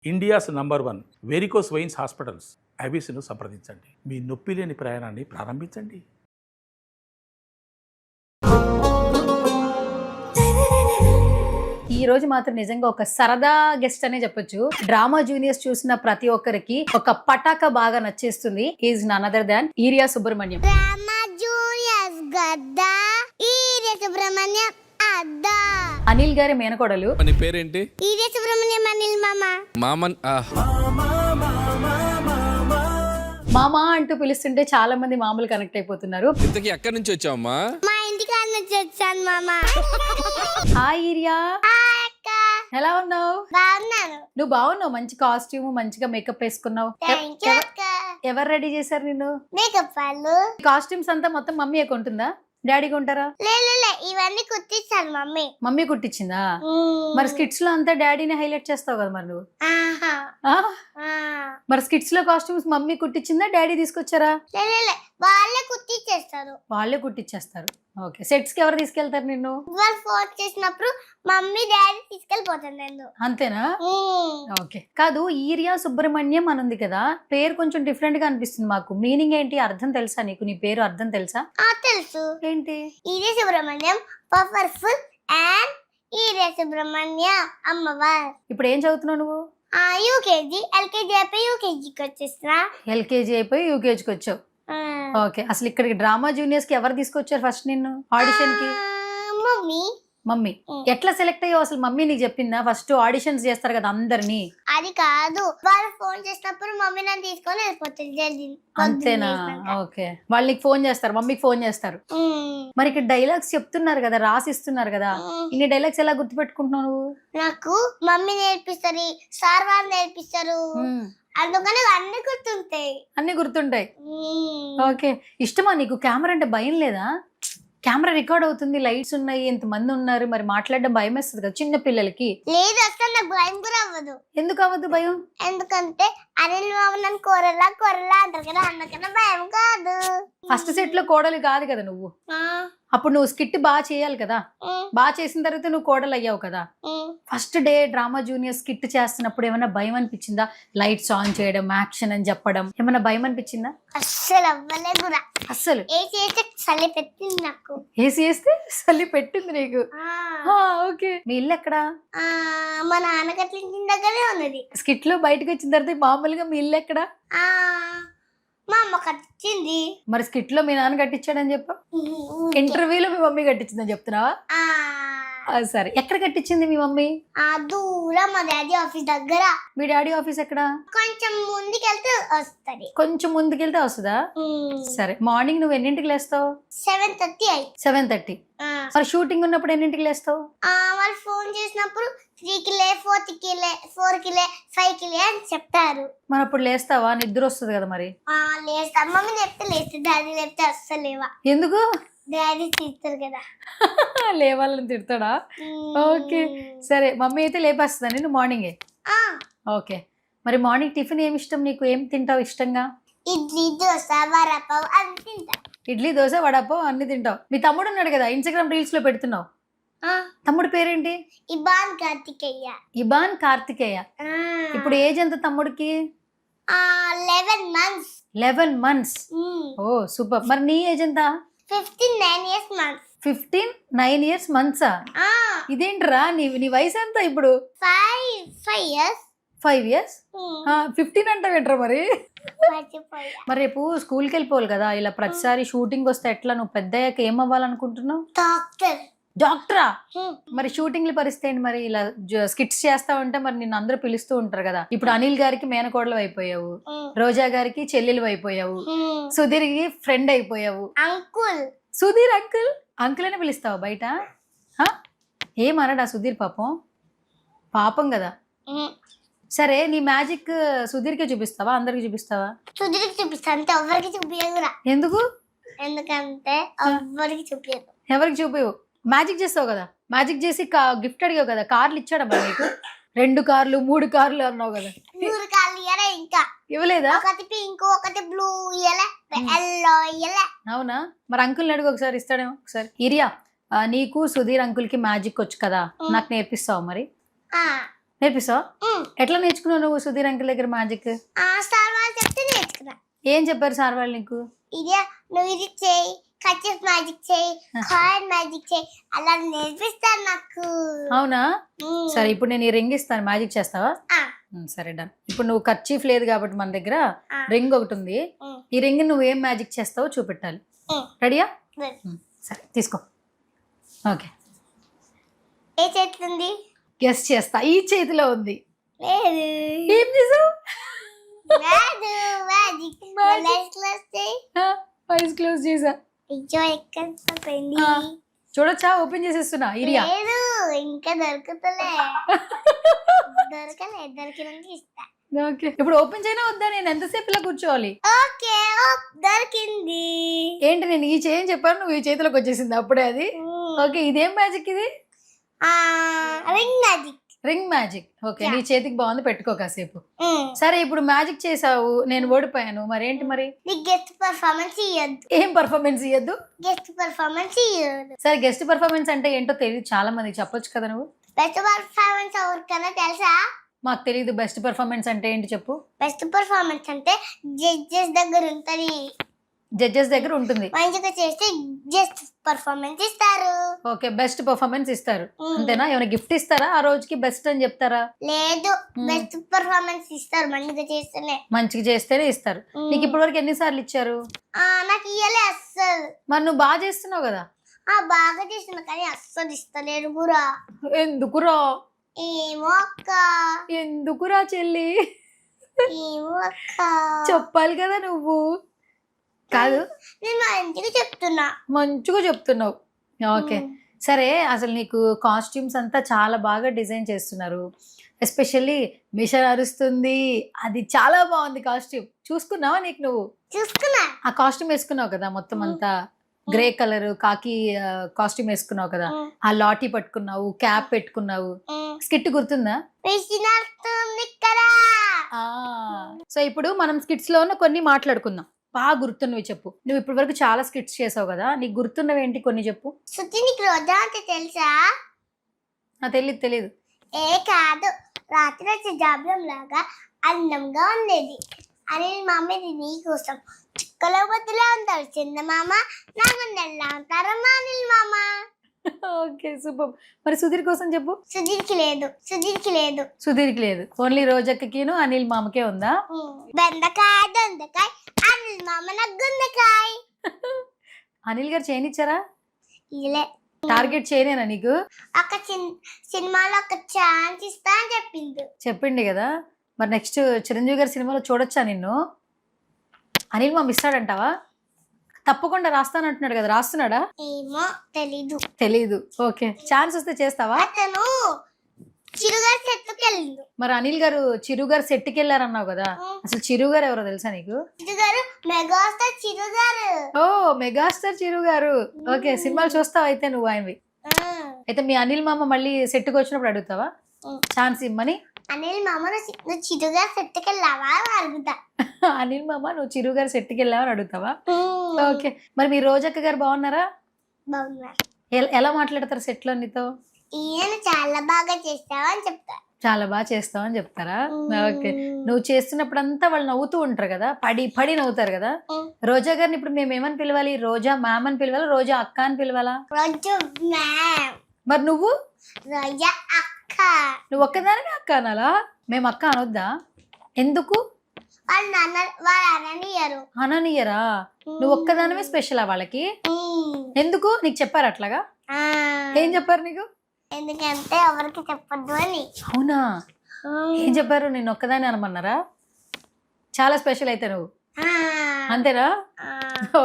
India's number 1 varicose veins hospitals ఐబీసీను సంప్రదించండి. మీ నొప్పి లేని ప్రయాణాన్ని ప్రారంభించండి. ఈ రోజు మాత్రం నిజంగా ఒక సరదా గెస్ట్ అనే చెప్పొచ్చు. డ్రామా జూనియర్స్ చూసిన ప్రతి ఒక్కరికి ఒక పటాక బాగా నచ్చేస్తుంది. Is none other than Iriya Subrahmanyam. Drama juniors గద్దా ఈరియా సుబ్రహ్మణ్యం అద్దా. అనిల్ గారి మేనకోడలు. నీ పేరేంటి? ఈరియా సుబ్రహ్మణ్యం అనిల్ మామన్. మామా అంటూ పిలుస్తుంటే చాలా మంది మామూలు కనెక్ట్ అయిపోతున్నారు. ఇంతకీ ఎక్కడి నుంచి వచ్చావమ్మా? మా ఇంటికి నుంచి వచ్చాను మామ. హాయ్ ఈరియా, ఎలా ఉన్నావు? బాగున్నాను. నువ్వు బాగున్నావు, మంచి కాస్ట్యూమ్, మంచిగా మేకప్ వేసుకున్నావు. థ్యాంక్ యూ అక్క. ఎవరు రెడీ చేశారు నిన్ను? మేకప్ వాళ్ళు. కాస్ట్యూమ్స్ అంతా మొత్తం మమ్మీ కొంటుందా, డాడీ కొంటారా? లే ఇవన్నీ కుట్టించాను మమ్మీ. మమ్మీ కుట్టించిందా? మరి స్కిట్స్ లో అంతా డాడీని హైలైట్ చేస్తావు కదా మరి నువ్వు. ఆహా. ఆ? ఆ. మరి స్కిట్స్ లో కాస్ట్యూమ్స్ మమ్మీ కుట్టించిందా, డాడీ తీసుకొచ్చారా? లే వాళ్ళే కుట్టించేస్తారు. వాళ్ళే కుట్టించేస్తారు. ఓకే, సెట్స్ కి ఎవరు తీసుకెళ్తారు నిన్ను? వాళ్ళు ఫోన్ చేసినప్పుడు మమ్మీ డాడీ తీసుకెళ్ళిపోతాను నేను. అంతేనా? ఓకే. కాదు, ఈరియా సుబ్రహ్మణ్యం అని ఉంది కదా, పేరు కొంచెం డిఫరెంట్ గా అనిపిస్తుంది మాకు. మీనింగ్ ఏంటి, అర్థం తెలుసా నీకు? నీ పేరు అర్థం తెలుసా? తెలుసు. ఏంటి? Urea Subrahmanyam powerful and urea Subrahmanyam అమ్మవారు. ఇప్పుడు ఏం చదువుతున్నావు నువ్వు? యూకేజీ, ఎల్కేజీ అయిపోయి యూకేజీకి వచ్చేస్తున్నా. ఎల్కేజీ అయిపోయి యూకేజీకి వచ్చావు. ఓకే, అసలు ఇక్కడికి డ్రామా జూనియర్స్ కి ఎవరు తీసుకొచ్చారు ఫస్ట్ నిన్ను ఆడిషన్ కి? మమ్మీ. మమ్మీ. ఎట్లా సెలెక్ట్ అయ్యావు అసలు? మమ్మీ నీకు చెప్పిందా? ఫస్ట్ ఆడిషన్స్ చేస్తారు కదా అందరినీ. అది కాదు, వాళ్ళు ఫోన్ చేసినప్పుడు మమ్మీ నన్ను తీసుకొని వెళ్ళిపోతుంది. అంతేనా? ఓకే, వాళ్ళు నీకు ఫోన్ చేస్తారు, మమ్మీకి ఫోన్ చేస్తారు. మరి ఇక్కడ డైలాగ్స్ చెప్తున్నారు కదా, రాసిస్తున్నారు కదా, ఇన్ని డైలాగ్స్ ఎలా గుర్తుపెట్టుకుంటున్నావు నువ్వు? నాకు మమ్మీ నేర్పిస్తారు, సార్ వాళ్ళు నేర్పిస్తారు, అందుకని అన్ని గుర్తుంటాయి. అన్ని గుర్తుంటాయి. ఓకే, ఇష్టమా నీకు? కెమెరా అంటే భయం లేదా? కెమెరా రికార్డ్ అవుతుంది, లైట్స్ ఉన్నాయి, ఎంతమంది ఉన్నారు, మరి మాట్లాడడం భయం వేస్తుంది కదా చిన్న పిల్లలకి. లేదు, అసలు నాకు భయం కూడా అవ్వదు. ఎందుకు అవ్వదు భయం? ఎందుకంటే అనిల్ మామ నన్ను కొరలా అంటారు కదా, అందుకన్నా భయం కాదు. ఫస్ట్ సెట్ లో కోడలు కాదు కదా నువ్వు, అప్పుడు నువ్వు స్కిట్ బాగా చేయాలి కదా, బాగా చేసిన తర్వాత నువ్వు కోడలు అయ్యావు కదా. First day drama junior skit చేస్తున్నప్పుడు ఏమైనా భయం అనిపించిందా? లైట్స్ ఆన్ చేయడం, యాక్షన్ అని చెప్పడం, ఏమైనా భయం అనిపించిందా? అస్సలు అవ్వలే కూడా. అస్సలు చలి పెట్టింది నాకు. ఏసీ వేస్తే చలి పెట్టింది నీకు. ఓకే, మీ ఇల్లు ఎక్కడా? మా నాన్న కట్టించిన దగ్గరే ఉన్నది. స్కిట్ లో బయటకు వచ్చిన తర్వాత మామూలుగా మీ ఇల్లు ఎక్కడా? మా అమ్మ కట్టించింది. మరి స్కిట్ లో మీ నాన్న కట్టించాడని చెప్పా, ఇంటర్వ్యూలో మీ మమ్మీ కట్టించిందని చెప్తున్నావా? సరే, ఎక్కడ కట్టించింది మీ మమ్మీ? దూరం, మా డాడీ ఆఫీస్ దగ్గర. మీ డాడీ ఆఫీస్ ఎక్కడ? కొంచెం ముందుకెళ్తే వస్తుంది. కొంచెం ముందుకెళ్తే వస్తుందా? సరే, మార్నింగ్ నువ్వు ఎన్నింటికి లేస్తావు? 7:30. 7:30. మరి షూటింగ్ ఉన్నప్పుడు ఎన్నింటికి లేస్తావు? వాళ్ళు ఫోన్ చేసినప్పుడు 3కి లే, 4కి లే, 4కి లే, 5కి లే అని చెప్తారు. మరి అప్పుడు లేస్తావా? నిద్ర వస్తుంది కదా మరి. లేస్తా, మమ్మీ లేపితే లేస్తే, డాడీ లేపితే అస్సలు లేవా. ఎందుకు? డాడీ తీస్తారు కదా. లేవాలని తిడతాడా? ఓకే, సరే, మమ్మీ అయితే లేపేస్తుందా నేను మార్నింగే? ఓకే, మరి మార్నింగ్ టిఫిన్ ఏమి ఇష్టం నీకు? ఏం తింటావు ఇష్టంగా? ఇడ్లీ, దోశ, వడపావ్ అన్ని తింటా. ఇడ్లీ, దోశ, వడపావ్ అన్ని తింటావు. మీ తమ్ముడు ఉన్నాడు కదా, ఇన్స్టాగ్రామ్ రీల్స్ లో పెడుతున్నావు. తమ్ముడు పేరేంటి? ఇబాన్ కార్తికేయ. ఇబాన్ కార్తికేయ. ఇప్పుడు ఏజ్ ఎంత తమ్ముడికి? 11 months. 11 months. ఓ సూపర్. మరి నీ ఏజ్ ఎంత? 9 years months. 9 years months. ఇదేంట్రా, నీ వయసు ఎంత ఇప్పుడు? 5 years. 5 years. 15 అంటావేంట్రా మరి? మరి రేపు స్కూల్కి వెళ్ళిపోవాలి కదా, ఇలా ప్రతిసారి షూటింగ్ వస్తే ఎట్లా? నువ్వు పెద్ద అయ్యాక ఏం అవ్వాలనుకుంటున్నావు? డాక్టరా? మరి షూటింగ్ల పరిస్థితి ఏంటి మరి? ఇలా స్కిట్స్ చేస్తా ఉంటే మరి నిన్ను అందరూ పిలుస్తూ ఉంటారు కదా. ఇప్పుడు అనిల్ గారికి మేనకోడలు అయిపోయావు, రోజా గారికి చెల్లెలు అయిపోయావు, సుధీర్కి ఫ్రెండ్ అయిపోయావు. Uncle, Sudheer uncle. అంకుల్ అని పిలుస్తావు బయట? ఏమనడా సుధీర్? పాపం కదా. సరే, నీ మ్యాజిక్ సుధీర్కే చూపిస్తావా, అందరికి చూపిస్తావా? సుధీర్కి చూపిస్తా, అంటే ఎవరికి చూపించదురా. ఎందుకు? ఎందుకంటే ఎవరికి చూపించదు. ఎవరికి చూపించవు? మ్యాజిక్ చేస్తావు కదా, మ్యాజిక్ చేసి గిఫ్ట్ అడిగావు కదా, కార్లు ఇచ్చాడా మరి నీకు? 2 కార్లు 3 కార్లు అన్నావు కదా. 3 కార్లు ఇయ్యలే, ఇంకా ఇవ్వలేదా? ఒకటి పింక్, ఒకటి బ్లూ ఇయ్యలే, ఎల్లో ఇయ్యలే. అవునా? మరి అంకుల్ని అడుగు, ఒకసారి ఇస్తాడేమో. ఒకసారి ఈరియా, నీకు సుధీర్ అంకుల్ కి మ్యాజిక్ వచ్చు కదా, నాకు నేర్పిస్తావు మరి? నేర్పిస్తావా? ఎట్లా నేర్చుకున్నావు నువ్వు సుధీర్ అంకుల్ దగ్గర మ్యాజిక్? సార్ వాళ్ళు చెప్తే నేర్చుకున్నా. ఏం చెప్పారు సార్ వాళ్ళు నీకు? ఇదే నువ్వు ఇది చేయి, కచ్చిఫ్ మ్యాజిక్ చేయి, కాయిన్ మ్యాజిక్ చేయి, అలా నేర్పిస్తారు నాకు. అవునా? సరే ఇప్పుడు నేను ఈ రింగ్ ఇస్తాను, మ్యాజిక్ చేస్తావా? సరే డన్. ఇప్పుడు నువ్వు కర్చీఫ్ లేదు కాబట్టి మన దగ్గర రింగ్ ఒకటి ఉంది. ఈ రింగ్ నువ్వు ఏం మ్యాజిక్ చేస్తావో చూపెట్టాలి. రెడీయా? సరే తీసుకో. ఓకే. ఏ చేతిలో ఉంది? గెస్ చేస్తా. ఈ చేతిలో ఉంది. లేదు. ఏం చేసావు? లేదు మ్యాజిక్. లెట్స్ క్లోజ్ చేయి. ఐస్ క్లోజ్ చేసా. అయ్యో ఎక్కడ పోయింది? చూడొచ్చా? ఓపెన్ చేసేస్తున్నా. ఇరియా లేదు ఇంకా దొరుకుతలే. దొరికినాక ఇస్తా. ఓకే. ఇప్పుడు ఓపెన్ చేయనా వద్దా? నేను ఎంతసేపు ఇలా కూర్చోవాలి? ఓకే దొరికింది. ఏంటి నేను ఈ చేయి చెప్పాను, నువ్వు ఈ చేతిలోకి వచ్చేసింది అప్పుడే అది. ఓకే. ఇదేం మ్యాజిక్ ఇది? Ring magic. Ring magic. Okay. నీ చేతికి బాగుంది, పెట్టుకో కాసేపు. సరే ఇప్పుడు మ్యాజిక్ చేసావు, నేను ఓడిపోయాను, మరేంటి మరి? నీకు గెస్ట్ పర్ఫార్మెన్స్ ఇవ్వద్దు. ఏం పర్ఫార్మెన్స్ ఇవ్వద్దు? గెస్ట్ పర్ఫార్మెన్స్ ఇవ్వదు. సరే గెస్ట్ పర్ఫార్మెన్స్ అంటే ఏంటో తెలియదు చాలా మందికి, చెప్పొచ్చు కదా నువ్వు. బెస్ట్ పర్ఫార్మెన్స్ ఎవరికైనా తెలుసా? మాకు తెలియదు. బెస్ట్ పర్ఫార్మెన్స్ అంటే ఏంటి చెప్పు. బెస్ట్ పర్ఫార్మెన్స్ అంటే జడ్జెస్ దగ్గర ఉంటది. జడ్జెస్ దగ్గర ఉంటుంది. మంచిగా చేస్తే జస్ట్ పర్ఫార్మెన్స్ ఇస్తారు. ఓకే. బెస్ట్ పర్ఫార్మెన్స్ ఇస్తారు అంతేనా? ఏమైనా గిఫ్ట్ ఇస్తారా ఆ రోజుకి బెస్ట్ అని చెప్తారా? లేదు, బెస్ట్ పర్ఫార్మెన్స్ ఇస్తారు మంచిగా చేస్తేనే. మంచిగా చేస్తేనే ఇస్తారు. నీకు ఇప్పటి వరకు ఎన్నిసార్లు ఇచ్చారు? నాకు ఇయ్యలే అస్సలు. మరి నువ్వు బాగా చేస్తున్నావు కదా. బాగా చేస్తున్నా కానీ అస్సలు ఇస్తలేరు కూడా. ఎందుకురా? ఏమో అక్క. ఎందుకురా చెల్లి? ఏమో అక్క. చెప్పాలి కదా నువ్వు. కాదు నేను మంచిగా చెప్తున్నా. మంచిగా చెప్తున్నావు. ఓకే. సరే అసలు నీకు కాస్ట్యూమ్స్ అంతా చాలా బాగా డిజైన్ చేస్తున్నారు. ఎస్పెషల్లీ మిషన్ అరుస్తుంది, అది చాలా బాగుంది కాస్ట్యూమ్. చూసుకున్నావా? నీకు నువ్వు చూసుకున్నా. ఆ కాస్ట్యూమ్ వేసుకున్నావు కదా, మొత్తం అంతా గ్రే కలర్ కాకి కాస్ట్యూమ్ వేసుకున్నావు కదా, ఆ లాఠీ పట్టుకున్నావు, క్యాప్ పెట్టుకున్నావు. స్కిట్ గుర్తుందా? సో ఇప్పుడు మనం స్కిట్స్ లో కొన్ని మాట్లాడుకుందాం. బాగా గుర్తున్నవి చెప్పు. నువ్వు ఇప్పటి వరకు చాలా స్కిట్స్ చేసావు కదా, నీకు గుర్తున్నవి ఏంటి కొన్ని చెప్పు. నీకు రోజా అంటే తెలుసా? తెలీదు. కాదు, రాత్రి వచ్చే జాబ్లం లాగా అందంగా ఉండేది అని మమ్మీ నీకోసం చుక్కలో బొద్దులా ఉంటారు చందమామ, నా గుండెల్లా ఉంటారమ్మా అనిల్ మామ. Okay super. మరి సుధీర్ కోసం చెప్పు. సుధీర్కి లేదు. ఓన్లీ రోజక్కకిను అనిల్ మామకే ఉందా? బెండకాయ దొండకాయ అనిల్ మామ నాకు గుండకాయ. అనిల్ గారు చేయనిచ్చారా? ఇలే. టార్గెట్ చేయనేనా నీకు? ఒక సినిమాలో ఒక ఛాన్స్ ఇస్తా అని చెప్పింది కదా. మరి నెక్స్ట్ చిరంజీవి గారి సినిమాలో చూడొచ్చా నిన్ను? అనిల్ మామ ఇస్తాడంటావా? తప్పకుండా రాస్తానంటున్నాడు కదా, రాస్తున్నాడా? ఏమో తెలీదు. ఓకే. ఛాన్స్ వస్తే చేస్తావా? అతను చిరుగారు సెట్కి వెళ్ళిండు. మరి అనిల్ గారు చిరుగారు సెట్కి వెళ్ళారన్నావు కదా, అసలు చిరుగారు ఎవరో తెలుసా నీకు? చిరుగారు మెగాస్టార్ చిరుగారు. ఓ మెగాస్టార్ చిరుగారు. ఓకే. సినిమాలు చూస్తావా అయితే నువ్వు ఆయనవి? అయితే మీ అనిల్ మామ మళ్ళీ సెట్కి వచ్చినప్పుడు అడుగుతావా ఛాన్స్ ఇమ్మని? అనిల్ మామ నువ్వు చిరుగారు సెట్కి వెళ్ళావా అడుగుతా. అనిల్ మామ నువ్వు చిరుగారు సెట్కి వెళ్ళావని అడుగుతావా? ఓకే. మరి మీ రోజక్క గారు బాగున్నారా? బాగున్నారు. ఎలా మాట్లాడతారు సెట్ లో నీతో? ఈయన చాలా బాగా చేస్తావని చెప్తా. చాలా బాగా చేస్తావని చెప్తారా? ఓకే. నువ్వు చేస్తున్నప్పుడు వాళ్ళు నవ్వుతూ ఉంటారు కదా, పడి నవ్వుతారు కదా. రోజా గారిని ఇప్పుడు మేము ఏమని పిలవాలి? రోజా మ్యామ్ అని పిలవాలా, రోజా అక్క అని పిలవాలా? రోజా మ్యామ్. మరి నువ్వు? రోజా అక్క. నువ్వు ఒక్కదానివే అక్క అనాలా? మేము అక్క అనొద్దా? ఎందుకు? అననియరా? నువ్వు ఒక్కదానివే స్పెషలా వాళ్ళకి? ఎందుకు? నీకు చెప్పారు అట్లాగా? ఏం చెప్పారు నీకు? ఎందుకంటే ఎవరికి చెప్పద్దు అని. అవునా? ఏం చెప్పారు? నేను ఒక్కదాన్ని అనమన్నారా? చాలా స్పెషల్ అయితే నువ్వు, అంతేనా?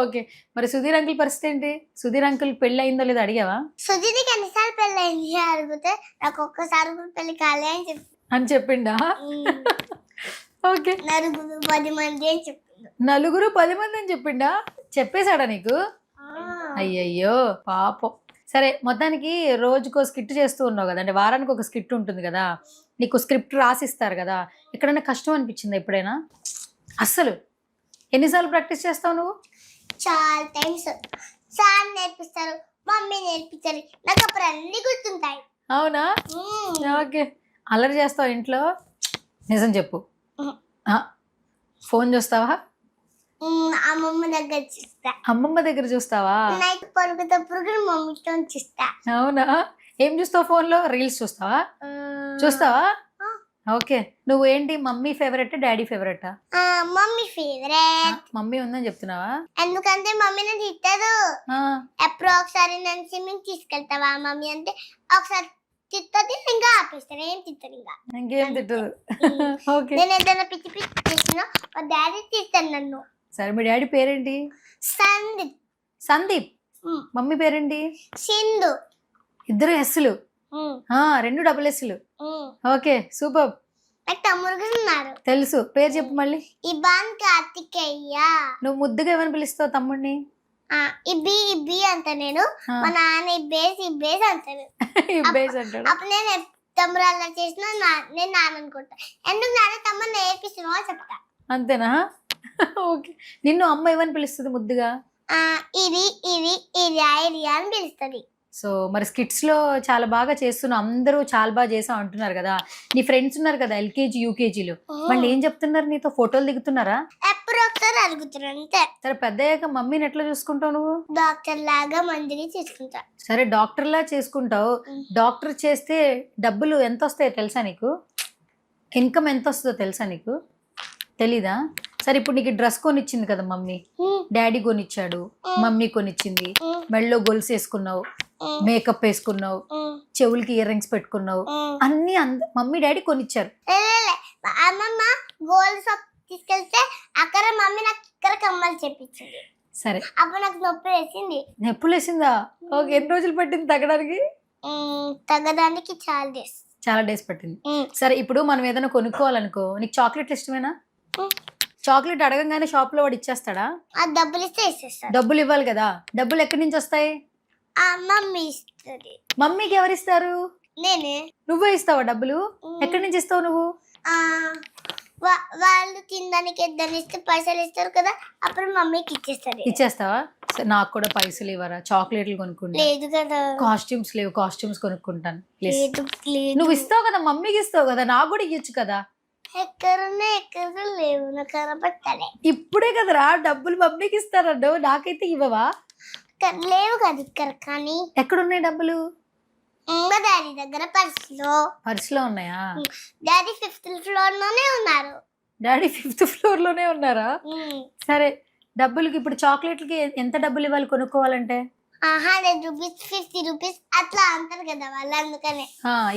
ఓకే. మరి సుధీర్ అంకుల్ పరిస్థితి ఏంటి? సుధీర్ అంకుల్ పెళ్లి అయిందో లేదో అడిగావా? సుధీర్కి ఎన్నిసార్లు పెళ్లి అయింది అడిగితే నాకు ఒక్కసారి పెళ్లి కాలే అని చెప్పిండా? ఓకే. నలుగురు 10 మంది అని చెప్పిండు. నలుగురు 10 మంది అని చెప్పిండా? చెప్పేశాడా నీకు? అయ్యయ్యో పాపం. సరే మొత్తానికి రోజుకో స్కిట్ చేస్తూ ఉన్నావు కదా, అంటే వారానికి ఒక స్కిట్ ఉంటుంది కదా, నీకు స్క్రిప్ట్ రాసిస్తారు కదా, ఎక్కడైనా కష్టం అనిపించిందా ఎప్పుడైనా? అస్సలు? ఎన్నిసార్లు ప్రాక్టీస్ చేస్తావు నువ్వు? చాలా టైమ్స్. సార్ నేర్పిస్తారు, మమ్మీ నేర్పిస్తారు, నాకు అప్పుడు అన్ని గుర్తుంటాయి. అవునా? ఓకే. అల్లరి చేస్తావు ఇంట్లో? నిజం చెప్పు. ఆ, ఫోన్ చూస్తావా? అమ్మమ్మ దగ్గర చూస్తా. అమ్మమ్మ దగ్గర చూస్తావా? నైట్ పడుకున్నప్పుడు కూడా మమ్మీతో చూస్తా. అవునా? ఏం చూస్తావు ఫోన్లో? రీల్స్ చూస్తావా? చూస్తావా? ఓకే. నువ్వు ఏంటి, మమ్మీ ఫేవరెట్ డాడీ ఫేవరెటా? Mummy favourite. మమ్మీ ఉందని చెప్తున్నావా? ఎందుకంటే మమ్మీ నన్ను తిట్టదు. ఆ, ఎప్పుడో ఒకసారి నన్ను స్విమ్మింగ్ తీసుకెళ్తావా మమ్మీ అంటే ఒకసారి తిట్టది, ఇంకా ఆపేస్తాను. ఏం తిట్టదు ఇంకా. ఇంకేం తిట్టదు. ఓకే. నేను ఏదైనా పిచ్చి పిచ్చి చేసినా మా డాడీ తీస్తాను నన్ను. సరే, మీ డాడీ పేరేంటి? సందీప్. సందీప్. మమ్మీ పేరేంటి? సింధు. ఇద్దరు ఎస్లు. రెండు డబుల్ ఎస్లు. Okay, super. నాకు తమ్ముడు కూడా ఉన్నారు. తెలుసు. పేరు చెప్పు మళ్ళీ. ఇబాన్ కార్తికేయ. నువ్వు ముద్దుగా ఏమని పిలుస్తావు తమ్ముడిని? ఇబ్బి ఇబ్బి అంట నేను. మా నాన్న ఇబ్బేస్ అంటాడు. ఇబ్బేస్ అంటాడు. అప్పుడు నేను తమ్ముడు అలా చేసినా నేను నాన్న అనుకుంటా. ఎందుకు నాన్న తమ్ముడు నేర్పిస్తున్నావు అని చెప్తా. అంతేనా? ఓకే. నిన్ను అమ్మ ఏమని పిలుస్తుంది ముద్దుగా? ఇది ఇది ఇరియా ఇరియా అని పిలుస్తుంది. సో మరి స్కిట్స్ లో చాలా బాగా చేస్తున్నావు, అందరూ చాలా బాగా చేసావు అంటున్నారు కదా. నీ ఫ్రెండ్స్ ఉన్నారు కదా ఎల్కేజీ యూకేజీలు, వాళ్ళు ఏం చెప్తున్నారు? నీతో ఫోటోలు దిగుతున్నారా? ఎప్పుడు ఒకసారి అడుగుతున్నారు అంతే. సరే, పెద్ద అయ్యాక మమ్మీని ఎట్లా చూసుకుంటావు నువ్వు? డాక్టర్ లాగా మందిని చూసుకుంటా. సరే, డాక్టర్ లా చేసుకుంటావు. డాక్టర్ చేస్తే డబ్బులు ఎంత వస్తాయో తెలుసా నీకు? ఇన్కమ్ ఎంత వస్తుందో తెలుసా నీకు? తెలీదా? సరే, ఇప్పుడు నీకు డ్రెస్ కొనిచ్చింది కదా మమ్మీ, డాడీ కొనిచ్చాడు, మమ్మీ కొనిచ్చింది, మెడలో గొలుసు వేసుకున్నావు, మేకప్ వేసుకున్నావు, చెవులకి ఇయర్ రింగ్స్ పెట్టుకున్నావు, అన్ని మమ్మీ డాడీ కొనిచ్చారు. అమ్మమ్మ గోల్డ్ షాప్ తీసుకెళ్తే అక్కడ మమ్మీ నాకు ఇక్కడ కమ్మలు చెప్పించింది. సరే, అప్పుడు నాకు నొప్పి వేసింది. నొప్పులు వేసిందా? ఓకే. ఎన్ని రోజులు పట్టింది తగ్గడానికి? తగ్గడానికి చాలా డేస్ పట్టింది. సరే, ఇప్పుడు మనం ఏదైనా కొనుక్కోవాలనుకో, నీకు చాక్లెట్ ఇష్టమేనా? చాక్లెట్ అడగంగానే షాప్ లో వాడు ఇచ్చేస్తాడా? డబ్బులు ఇస్తే ఇచ్చేస్తాడు. డబ్బులు ఇవ్వాలి కదా. డబ్బులు ఎక్కడి నుంచి వస్తాయి? మమ్మీ ఇస్తుంది. మమ్మీకి ఎవరు ఇస్తారు? నేనే. నువ్వే ఇస్తావా డబ్బులు? ఎక్కడి నుంచి ఇస్తావు నువ్వు? వాళ్ళు తినడానికి ఇద్దరు ఇస్తే పైసలు ఇస్తారు కదా, అప్పుడు మమ్మీకి ఇచ్చేస్తావా? నాకు కూడా పైసలు ఇవ్వరా? చాక్లెట్లు కొనుక్కుంటా. లేదు కదా. కాస్ట్యూమ్స్ లేవు, కాస్ట్యూమ్స్ కొనుక్కుంటాను. లేదు. నువ్వు ఇస్తావు కదా, మమ్మీకి ఇస్తావు కదా, నాకు కూడా ఇవ్వచ్చు కదా. ఎక్కడ లేవు, నాకు కనపడతలే. ఇప్పుడే కదరా డబ్బులు మమ్మీకి ఇస్తారన్నావు, నాకైతే ఇవ్వవా? లేవు కదా ఇక్కడ. కానీ ఎక్కడున్నాయి డబ్బులు? డాడీ దగ్గర పర్సులో ఉన్నాయా? డాడీ 5th ఫ్లోర్ లోనే ఉన్నారు. డాడీ 5th ఫ్లోర్ లోనే ఉన్నారా? సరే, డబ్బులకి ఇప్పుడు చాక్లెట్లకి ఎంత డబ్బులు ఇవ్వాలి కొనుక్కోవాలంటే? 100 రూపీస్ 50 రూపీస్ అట్లా అంటారు కదా వాళ్ళు, అందుకనే.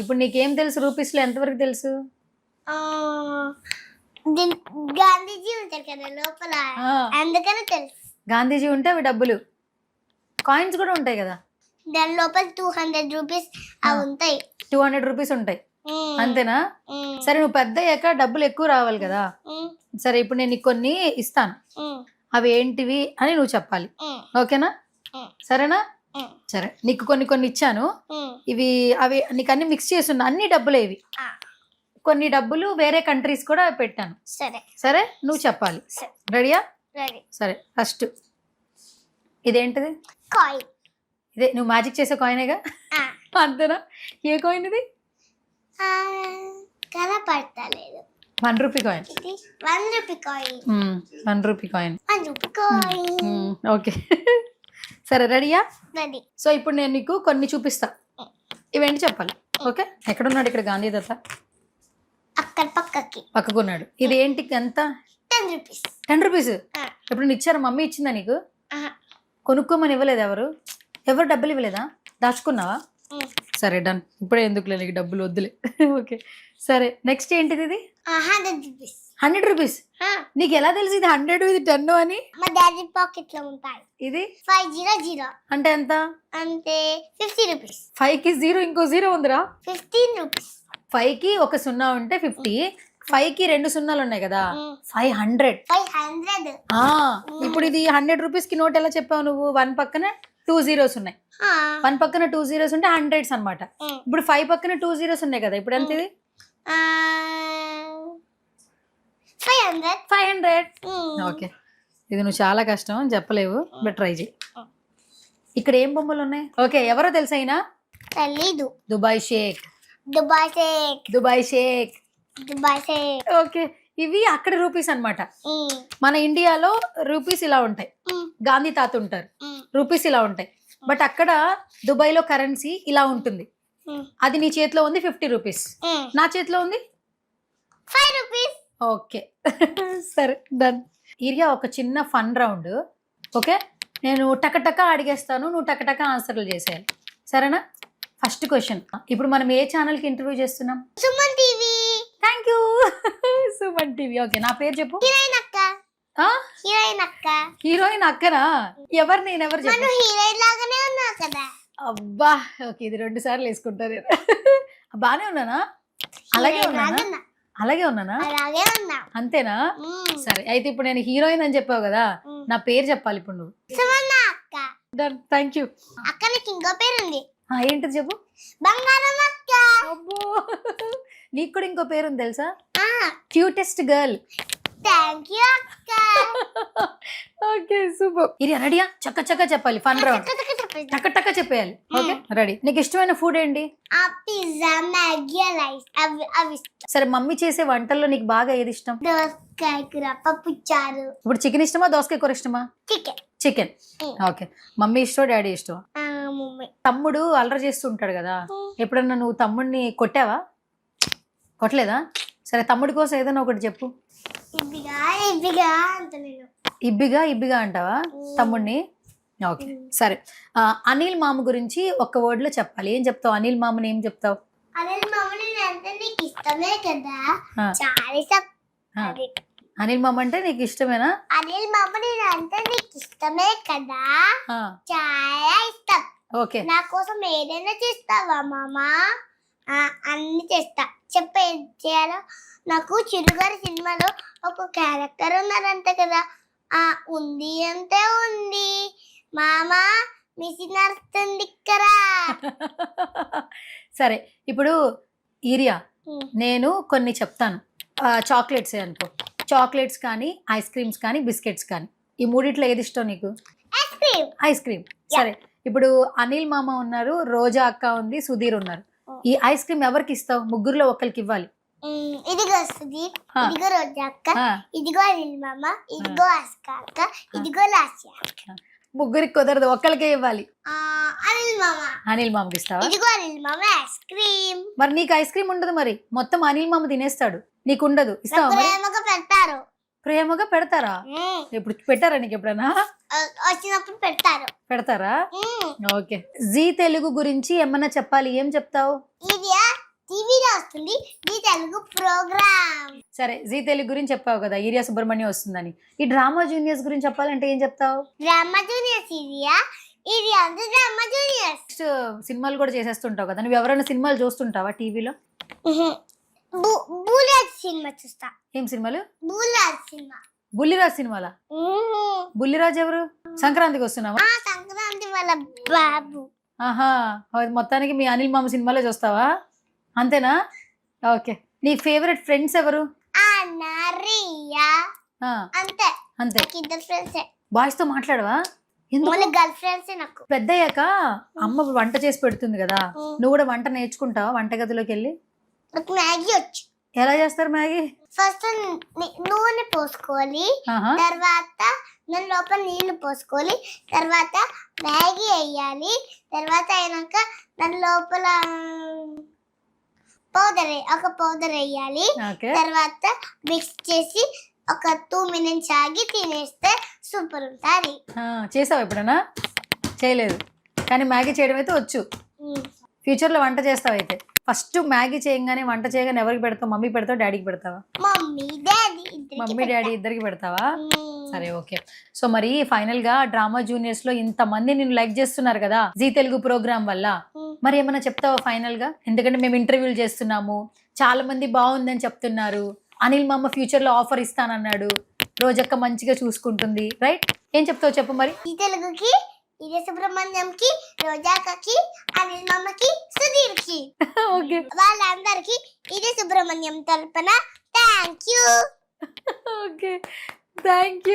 ఇప్పుడు నీకేం తెలుసు రూపీస్ లో ఎంతవరకు తెలుసు? గాంధీజీ ఉంటారు కదా లోపల, అందుకనే తెలుసు. గాంధీజీ ఉంటే అవి డబ్బులు. కాయిన్స్ కూడా ఉంటాయి కదా దాని లోపల. 200 రూపీస్ అవి ఉంటాయి. 200 రూపీస్ ఉంటాయి, అంతేనా? సరే, నువ్వు పెద్ద అయ్యాక డబ్బులు ఎక్కువ రావాలి కదా. సరే, ఇప్పుడు నేను నీకు కొన్ని ఇస్తాను, అవి ఏంటివి అని నువ్వు చెప్పాలి. ఓకేనా? సరేనా? సరే, నీకు కొన్ని ఇచ్చాను. ఇవి అవి నీకు అన్ని మిక్స్ చేస్తున్నా, అన్ని డబ్బులే ఇవి. కొన్ని డబ్బులు వేరే కంట్రీస్ కూడా పెట్టాను. సరే, నువ్వు చెప్పాలి. రెడీయా? సరే, ఫస్ట్ ఇదేంటిది? కాయిన్. ఇదే నువ్వు మ్యాజిక్ చేసే కాయినేగా? అంతేనా? ఏ కాయిన్ ఇది? కనపడతలేదు. 1 rupee coin. 1 rupee coin. 1 rupee coin. 1 rupee coin. Okay. సరే, రెడీయా? రెడీ. సో ఇప్పుడు నేను నీకు కొన్ని చూపిస్తా, ఇవేంటి చెప్పాలి. ఓకే? ఎక్కడున్నాడు? ఇక్కడ గాంధీ దత్త అక్కడ పక్కకున్నాడు. ఇది ఏంటి? ఎంత? 10 రూపీస్. 10 రూపీస్. ఎప్పుడు ఇచ్చారా? మమ్మీ ఇచ్చిందా నీకు? కొనుక్కోమని ఇవ్వలేదు. ఎవరు డబ్బులు ఇవ్వలేదా? దాచుకున్నావా? సరే, డన్. ఇప్పుడే ఎందుకులే, నీకు డబ్బులు వద్దులే. ఓకే, సరే. నెక్స్ట్ ఏంటిది? ఇది 100 రూపీస్. నీకు ఎలా తెలుసు ఇది 100 ఇది 10 అని? మా డాడీ పాకెట్ లో ఉంటాయి. ఇది 500 అంటే ఎంత? అంటే 50 రూపీస్. 5కి 0 ఇంకో 0 ఉందిరా. 15 రూపీస్. 5కి ఒక 0 ఉంటే 50, 5కి 2 సున్నాలు ఉన్నాయి కదా, 500. ఇప్పుడు ఇది 100 రూపీస్ కి నోట్ ఎలా చెప్పావు నువ్వు? 1 పక్కన 2 zeros ఉన్నాయి. 1 పక్కన 2 zeros ఉంటే 100s అన్నమాట. ఇప్పుడు 5 పక్కన 2 zeros ఉన్నాయి కదా, ఇప్పుడు ఎంత ఇది? 500. ఓకే, ఇది నువ్వు చాలా కష్టం చెప్పలేవు, బట్ ట్రై చేయి. ఇక్కడ ఏం బొమ్మలు ఉన్నాయి? ఓకే, ఎవరో తెలుసా? అయినా తెలీదు. Dubai sheikh, Dubai sheikh Dubai sheikh. Dubai sheikh. Okay, ఇవి అక్కడ రూపీస్ అన్నమాట. మన ఇండియాలో రూపీస్ ఇలా ఉంటాయి, గాంధీ తాత ఉంటారు, రూపీస్ ఇలా ఉంటాయి. బట్ అక్కడ దుబాయ్లో కరెన్సీ ఇలా ఉంటుంది. అది నీ చేతిలో ఉంది 50 రూపీస్, నా చేతిలో ఉంది 5 రూపీస్. ఓకే సరే డన్. ఏరియా ఒక చిన్న ఫన్ రౌండ్. ఓకే, నేను టకటక అడిగేస్తాను, నువ్వు టకటక ఆన్సర్లు చేసేయాలి, సరేనా? ఫస్ట్ క్వశ్చన్, ఇప్పుడు మనం ఏ ఛానల్కి ఇంటర్వ్యూ చేస్తున్నాం? Suman TV. Thank you Suman TV. Okay, నా పేరు చెప్పు. హీరోయిన్ అక్క. హీరోయిన్ అక్క. హీరోయిన్ అక్కనా? ఎవరు? నేనెవరు చెప్పు. మనం హీరోయిన్ లాగానే ఉన్నావు కదా. అబ్బా, ఓకే, ఇది 2 సార్లు వేసుకుంటా నేను. బానే ఉన్నానా? అలాగే ఉన్నానా? అలాగే ఉన్నానా? అలాగే ఉన్నా. అంతేనా? సరే, అయితే ఇప్పుడు నేను హీరోయిన్ అని చెప్పావు కదా, నా పేరు చెప్పాలి ఇప్పుడు నువ్వు. సుమన్న అక్క. Done, thank you. అక్క నీకు ఇంకో పేరు ఉంది. ఏంటిది చెప్పు. బంగారం అక్క. అబ్బో, నీకు కూడా ఇంకో పేరు ఉంది తెలుసా? Cutest girl. థ్యాంక్ యూ అక్క. Okay, super. ఇది రెడీయా? చక్క చక్క చెప్పాలి, ఫన్ రౌండ్. టక టక చెప్పేయాలి. Okay, ready. నీకు ఇష్టమైన ఫుడ్ ఏంటి? ఆ పిజ్జా, మ్యాగీ, రైస్ అవి ఇష్టం. సరే, మమ్మీ చేసే వంటల్లో నీకు బాగా ఏది ఇష్టం? దోసకాయ కూర, పప్పు చారు. ఇప్పుడు చికెన్ ఇష్టమా, దోసకాయ కూర ఇష్టమా? చికెన్. చికెన్. ఓకే, మమ్మీ ఇష్టం, డాడీ ఇష్టమా? మమ్మీ. తమ్ముడు అల్లరి చేస్తూ ఉంటాడు కదా, ఎప్పుడన్నా నువ్వు తమ్ముడిని కొట్టావా? కొట్టలేదా? సరే, తమ్ముడి కోసం ఏదైనా ఒకటి చెప్పు. ఇబ్బిగా ఇబ్బిగా అంట నేను. ఇబ్బిగా ఇబ్బిగా అంటావా తమ్ముడిని? ఓకే, సరే. అనిల్ మామ గురించి ఒక్క వర్డ్ లో చెప్పాలి. ఏం చెప్తావు? అనిల్ మామని ఏం చెప్తావు? అనిల్ మామని అంటే నీకు ఇష్టమే కదా. చాలా ఇష్టం. అనిల్ మామ అంటే నీకు ఇష్టమేనా? అనిల్ మామని అంటే నీకు ఇష్టమే కదా, చాలా ఇష్టం. ఓకే, నా కోసం ఏదైనా చేస్తావా మామా? అన్ని చేస్తా. చెప్పు ఏం చేయాలో. నాకు చిరుగారి సినిమాలో ఒక క్యారెక్టర్ ఉన్నారంట కదా. ఉంది అంటే ఉంది మామా, మిషన్ నడుస్తుంది కదా. సరే, ఇప్పుడు ఈరియా, నేను కొన్ని చెప్తాను. చాక్లెట్స్ అనుకో, చాక్లెట్స్ కానీ, ఐస్ క్రీమ్స్ కానీ, బిస్కెట్స్ కానీ, ఈ మూడిట్లో ఏది ఇష్టం నీకు? Ice cream. Ice cream. సరే, ఇప్పుడు అనిల్ మామ ఉన్నారు, రోజా అక్క ఉంది, సుధీర్ ఉన్నారు. ఈ ఐస్ క్రీమ్ ఎవరికి ఇస్తావు? ముగ్గురులో ఒకరికి ఇవ్వాలి. ఇదిగో సుధీర్, ఇదిగో రోజా అక్క, ఇదిగో అనిల్ మామ, ఇదిగో అస్క అక్క, ఇదిగో లాస్య అక్క. ముగ్గురికి కుదరదు, ఒక్కరికే ఇవ్వాలి. అనిల్ మామ. అనిల్ మామకి ఇస్తావా? ఇదిగో అనిల్ మామ ఐస్ క్రీమ్. మరి నీకు ఐస్ క్రీమ్ ఉండదు, మరి మొత్తం అనిల్ మామ తినేస్తాడు, నీకు ఉండదు. ఇస్తావా? ప్రేమగా పెడతారు. ప్రేమగా పెడతారా? ఎప్పుడు పెట్టారా నీకు? ఎప్పుడైనా వచ్చినప్పుడు పెడతారా? ఓకే, జీ తెలుగు గురించి ఏమన్నా చెప్పాలి, ఏం చెప్తావు? ఇది టీవీలో వస్తుంది, జీ తెలుగు ప్రోగ్రామ్. సరే, జీ తెలుగు గురించి చెప్పావు కదా, ఈరియా సుబ్రహ్మణ్యం వస్తుందని. ఈ డ్రామా జూనియర్స్ గురించి చెప్పాలంటే ఏం చెప్తావు? డ్రామా జూనియర్స్ ఇది అంతా డ్రామా జూనియర్స్. సినిమాలు కూడా చేసేస్తుంటావు కదా, నువ్వు ఎవరైనా సినిమాలు చూస్తుంటావా టీవీలో? బుల్లిరాజ్ సినిమా చూస్తా. ఏం సినిమాలు? బుల్లిరాజ్ సినిమా. బుల్లిరాజ్ సినిమాలా? బుల్లిరాజ్ ఎవరు? సంక్రాంతికి వస్తున్నావా? సంక్రాంతి వాళ్ళ బాబు. ఆహా, మొత్తానికి మీ అనిల్ మామ సినిమాలో చూస్తావా? అంతేనా? ఓకే, నీ ఫేవరెట్ ఫ్రెండ్స్ ఎవరు? రియా. అంతే. అంతే. ఇద్దరు ఫ్రెండ్సే. బాయ్స్ తో మాట్లాడవా? Girl friends. నాకు పెద్దయ్యాక అమ్మ వంట చేసి పెడుతుంది కదా, నువ్వు కూడా వంట నేర్చుకుంటావా వంటగదిలోకి వెళ్ళి? నాకు మ్యాగీ వచ్చు. ఎలా చేస్తారు మ్యాగీ? ఫస్ట్ నూనె పోసుకోవాలి, తర్వాత దాని లోపల నీళ్లు పోసుకోవాలి, తర్వాత మ్యాగీ వేయాలి, తర్వాత అయినాక దాని లోపల పౌడర్ వేయాలి, తర్వాత మిక్స్ చేసి ఒక 2 minutes ఆగి తినేస్తే సూపర్ ఉంటుంది. చేసావు ఎప్పుడైనా? చేయలేదు, కానీ మ్యాగీ చేయడం అయితే వచ్చు. ఫ్యూచర్ లో వంట చేస్తావు అయితే? ఫస్ట్ మ్యాగీ చేయగానే, వంట చేయగానే ఎవరికి పెడతావు? మమ్మీ పెడతావు, డాడీకి పెడతావా? మమ్మీ డాడీ ఇద్దరికి పెడతావా? సరే, ఓకే. సో మరి ఫైనల్ గా డ్రామా జూనియర్స్ లో ఇంతమంది నిన్ను లైక్ చేస్తున్నారు కదా జీ తెలుగు ప్రోగ్రామ్ వల్ల, మరి ఏమైనా చెప్తావా ఫైనల్ గా? ఎందుకంటే మేము ఇంటర్వ్యూలు చేస్తున్నాము, చాలా మంది బాగుందని చెప్తున్నారు, అనిల్ మామ ఫ్యూచర్ లో ఆఫర్ ఇస్తానన్నాడు, రోజక్క మంచిగా చూసుకుంటుంది, రైట్? ఏం చెప్తావు చెప్పు మరి. జీ తెలుగుకి, ఈరియా సుబ్రహ్మణ్యంకి, రోజాకి, అనిల్ మామకి, సుధీర్కి, ఓకే, వాళ్ళందరికి ఈరియా సుబ్రహ్మణ్యం తరపున thank you. Okay, thank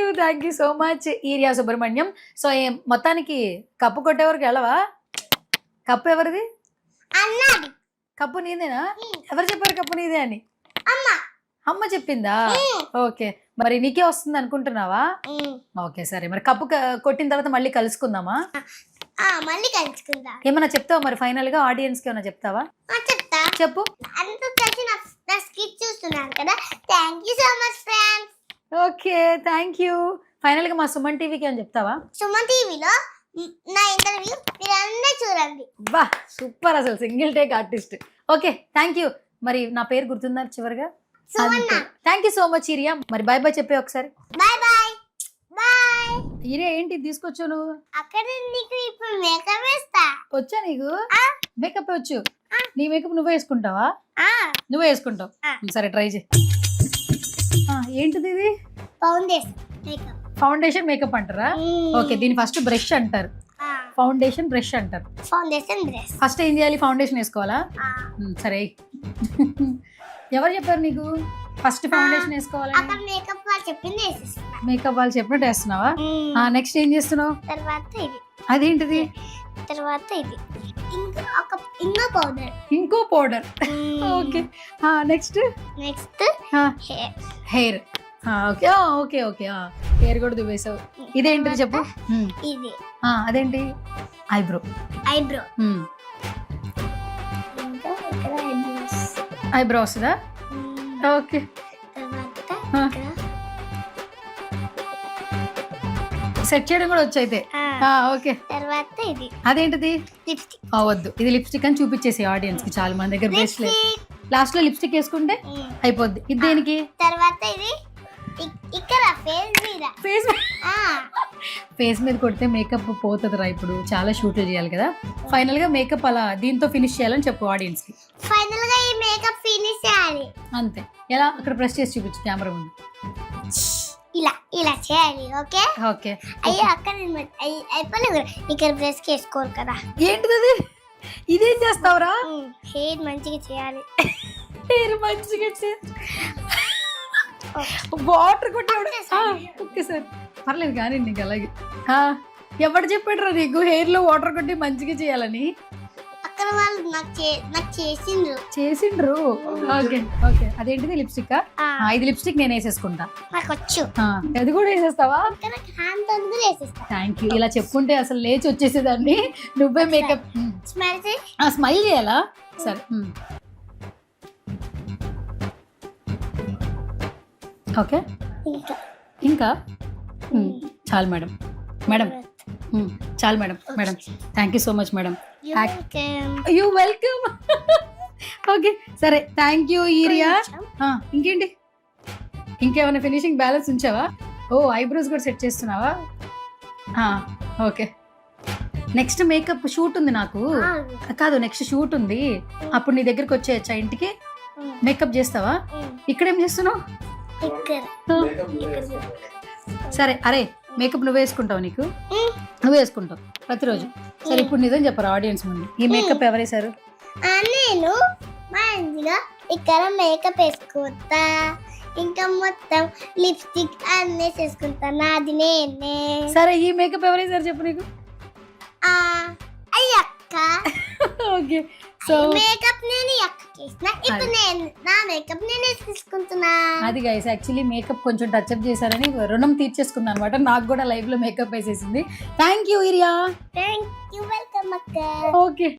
you so much urea Subrahmanyam. So మొత్తానికి కప్పు కొట్టేవరకు వెళ్ళవా? కప్పు ఎవరిది? అన్నది. కప్పు నీదేనా? ఎవరు చెప్పారు కప్పు నీదే అని? అమ్మ అమ్మ చెప్పిందా? ఓకే, మరి నీకే వస్తుంది అనుకుంటున్నావా? ఓకే సరే, మరి కప్పు కొట్టిన తర్వాత మళ్ళీ కలుసుకుందామా? మళ్ళీ కలుసుకుందాం. ఏమన్నా చెప్తావా మరి ఫైనల్ గా ఆడియన్స్ కి ఏమన్నా చెప్తావా? చెప్తా. చెప్పు. అంతా కలిసి నా స్కిట్ చూస్తున్నాను కదా, thank you so much friends. Okay thank you. Final గా మా సుమన్ టీవీకి ఏమని చెప్తావా? సుమన్ టీవీలో నా ఇంటర్వ్యూ మీరందరూ చూడండి. బా సూపర్, అసలు single take artist. Okay thank you. మరి నా పేరు గుర్తుందా చివరిగా? Sumanna. Thank you so much Iriya. మరి బాయ్ బాయ్ చెప్పే ఒకసారి. Bye bye bye. ఇరియా ఏంటి తీసుకొచ్చావు నువ్వు? అక్కడ నీకు ఇప్పుడు మేకప్ వేస్తా. వచ్చా నీకు? మేకప్ వచ్చు. నీ మేకప్ నువ్వే వేసుకుంటావా? నువ్వే వేసుకుంటావు. సరే ట్రై చేయి. ఏంటిది ఇది? Foundation makeup. ఫౌండేషన్ మేకప్ అంటారా? ఓకే, దీని ఫస్ట్ బ్రష్ అంటారు. ఫౌండేషన్ బ్రష్ అంటారు. Foundation brush. ఫస్ట్ ఏం చేయాలి? ఫౌండేషన్ వేసుకోవాలా? సరే. ఎవరు చెప్పారు నీకు ఫస్ట్ ఫౌండేషన్ వేసుకోవాలని? అక్కడ మేకప్ వాళ్ళు చెప్పింది వేసేస్తున్నా. మేకప్ వాళ్ళు చెప్పినట్టు వేస్తున్నావా? నెక్స్ట్ ఏం చేస్తున్నావు? తర్వాత ఇది. అదేంటిది? తర్వాత ఇది ఇంకో పౌడర్. ఇంకో powder. Okay next next hair. Okay okay okay, hair కూడా దువ్వేసావు. ఇదేంటిది చెప్పు? ఇది అదేంటి? ఐబ్రో. ఐబ్రో. ఐబ్రో వస్తుందా? ఓకే. సెట్ చేయడం కూడా వచ్చు అయితే. ఓకే. తర్వాత ఇది అదేంటిది? లిప్స్టిక్. వద్దు, ఇది లిప్స్టిక్ అని చూపించేసి ఆడియన్స్ కి. చాలా మంది దగ్గర బ్రష్ లేదు. లాస్ట్ లో లిప్స్టిక్ వేసుకుంటే అయిపోద్ది. ఇది దేనికి? తర్వాత ఇది ఇక్కడ ఫేస్ మీద. ఫేస్ మీద కొడితే మేకప్ పోతుంది రా. ఇప్పుడు చాలా షూట్లు చేయాలి కదా. ఫైనల్ గా మేకప్ అలా దీంతో ఫినిష్ చేయాలని చెప్పు ఆడియన్స్ కి. ఫైనల్ గా ఈ మేకప్ ఫినిష్ చేయాలి అంతే. ఎలా? అక్కడ ప్రెస్ చేసి చూపించు కెమెరా ముందు. ఇలా ఇలా చేయాలి. Okay okay. అయ్యో అక్కడ అయిపోలేదు, ఇక్కడ బ్రష్ వేసుకోరు కదా. ఏంటిది అది? ఇదేం చేస్తావురా? హెయిర్ మంచిగా చేయాలి. హెయిర్ మంచిగా వాటర్ కొట్టి ఓకే సార్ పర్లేదు కానీ నీకు అలాగే. ఎవరు చెప్పాడు రా నీకు హెయిర్ లో వాటర్ కొట్టి మంచిగా చేయాలని? అక్కడ వాళ్ళు నాకు చేసిండ్రు. Okay okay. అదేంటిది? లిప్స్టిక్. ఇది లిప్స్టిక్ నేను వేసేసుకుంటా. నాకు వచ్చు. అది కూడా వేసేస్తావా? Thank you. ఇలా చెప్పుకుంటే అసలు లేచి వచ్చేసేదాన్ని. నువ్వే మేకప్. స్మైల్ చేయాలా? సరే. ఓకే. ఇంకా చాలు మేడం. మేడం చాలు madam. Madam thank you so much madam. You welcome. Okay సరే థ్యాంక్ యూ ఈరియా. ఇంకేంటి? ఇంకేమైనా ఫినిషింగ్ బ్యాలెన్స్ ఉంచావా? ఐబ్రోస్ కూడా సెట్ చేస్తున్నావా? ఓకే. నెక్స్ట్ మేకప్ షూట్ ఉంది నాకు. కాదు, నెక్స్ట్ షూట్ ఉంది. అప్పుడు నీ దగ్గరికి వచ్చేయచ్చా ఇంటికి? మేకప్ చేస్తావా? ఇక్కడేం చేస్తున్నావు? సరే. అరే మేకప్ నువ్వు వేసుకుంటావు? నీకు నువ్వు వేసుకుంటావు ప్రతిరోజు. సరే ఇప్పుడు నిజం చెప్పరా ఆడియన్స్ ముందు, ఈ మేకప్ ఎవరేసారు? నేను మా ఇంట్లో ఇక్కడ మేకప్ వేసుకుంటా, ఇంకా మొత్తం లిప్స్టిక్ అన్నీ చేసుకుంటా. నాది నేనే. సరే ఈ మేకప్ ఎవరేసారు చెప్పు నీకు? అయ్యక్క. ఓకే. సో మేకప్ నేను అక్క చేసిన, ఇప్పుడు నేను నా మేకప్ నేనే తీసుకుంటున్నా. అది గైస్ యాక్చువల్లీ మేకప్ కొంచెం టచ్అప్ చేశారని రుణం తీర్చేసుకుంది అనమాట. నాకు కూడా లైవ్ లో మేకప్ వేసేసింది. Thank you Iriya. Thank you. Welcome అక్క. ఓకే.